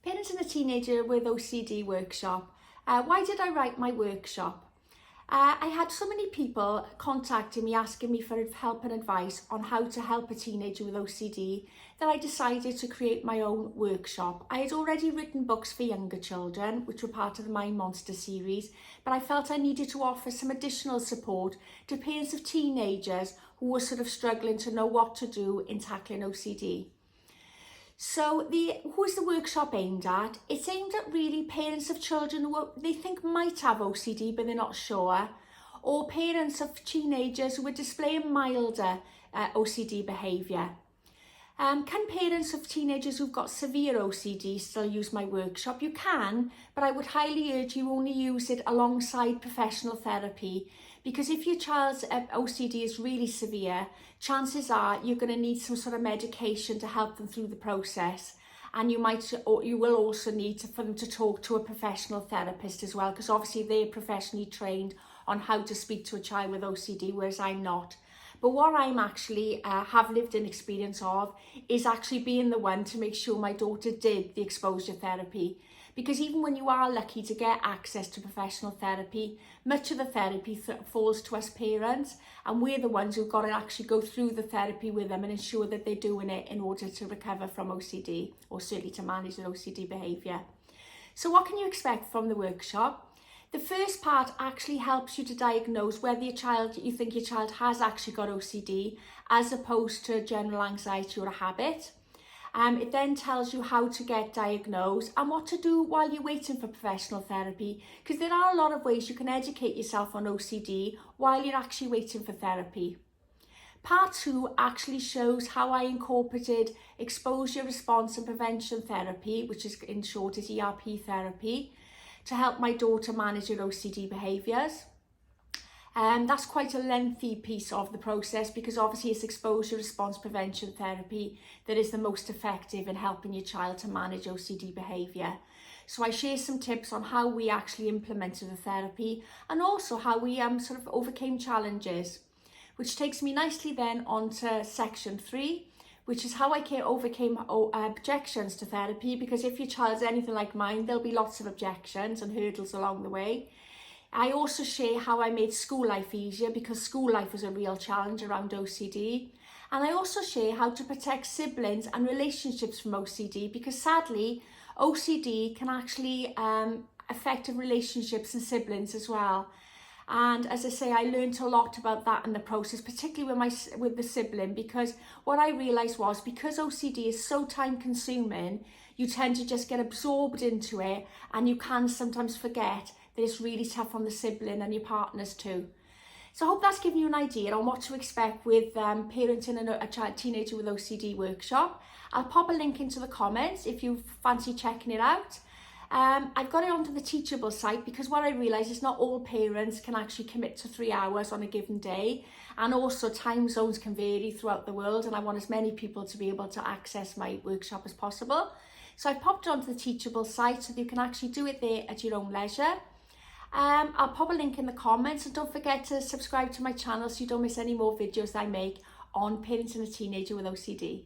Parenting a teenager with OCD workshop. Why did I write my workshop? I had so many people contacting me asking me for help and advice on how to help a teenager with OCD that I decided to create my own workshop. I had already written books for younger children, which were part of the My Monster series, but I felt I needed to offer some additional support to parents of teenagers who were sort of struggling to know what to do in tackling OCD. So who's the workshop aimed at? It's aimed at really parents of children who they think might have OCD but they're not sure, or parents of teenagers who are displaying milder OCD behaviour. Can parents of teenagers who've got severe OCD still use my workshop? You can, but I would highly urge you only use it alongside professional therapy, because if your child's OCD is really severe, chances are you're going to need some sort of medication to help them through the process. And you will also need for them to talk to a professional therapist as well, because obviously they're professionally trained on how to speak to a child with OCD, whereas I'm not. But what I'm actually have lived in experience of is actually being the one to make sure my daughter did the exposure therapy. Because even when you are lucky to get access to professional therapy, much of the therapy falls to us parents, and we're the ones who've got to actually go through the therapy with them and ensure that they're doing it in order to recover from OCD, or certainly to manage their OCD behaviour. So what can you expect from the workshop? The first part actually helps you to diagnose whether you think your child has actually got OCD, as opposed to general anxiety or a habit. It then tells you how to get diagnosed and what to do while you're waiting for professional therapy, because there are a lot of ways you can educate yourself on OCD while you're actually waiting for therapy. Part 2 actually shows how I incorporated exposure, response and prevention therapy, which is in short is ERP therapy, to help my daughter manage her OCD behaviours. That's quite a lengthy piece of the process, because obviously it's exposure response prevention therapy that is the most effective in helping your child to manage OCD behaviour. So I share some tips on how we actually implemented the therapy, and also how we sort of overcame challenges, which takes me nicely then onto section 3, which is how I overcame objections to therapy, because if your child's anything like mine, there'll be lots of objections and hurdles along the way. I also share how I made school life easier, because school life was a real challenge around OCD. And I also share how to protect siblings and relationships from OCD, because sadly, OCD can actually affect relationships and siblings as well. And as I say, I learned a lot about that in the process, particularly with the sibling, because what I realised was, because OCD is so time consuming, you tend to just get absorbed into it, and you can sometimes forget that it's really tough on the sibling and your partners too. So I hope that's given you an idea on what to expect with parenting a teenager with OCD workshop. I'll pop a link into the comments if you fancy checking it out. I've got it onto the Teachable site, because what I realise is not all parents can actually commit to 3 hours on a given day, and also time zones can vary throughout the world, and I want as many people to be able to access my workshop as possible. So I popped it onto the Teachable site so that you can actually do it there at your own leisure. I'll pop a link in the comments, and don't forget to subscribe to my channel so you don't miss any more videos that I make on parenting a teenager with OCD.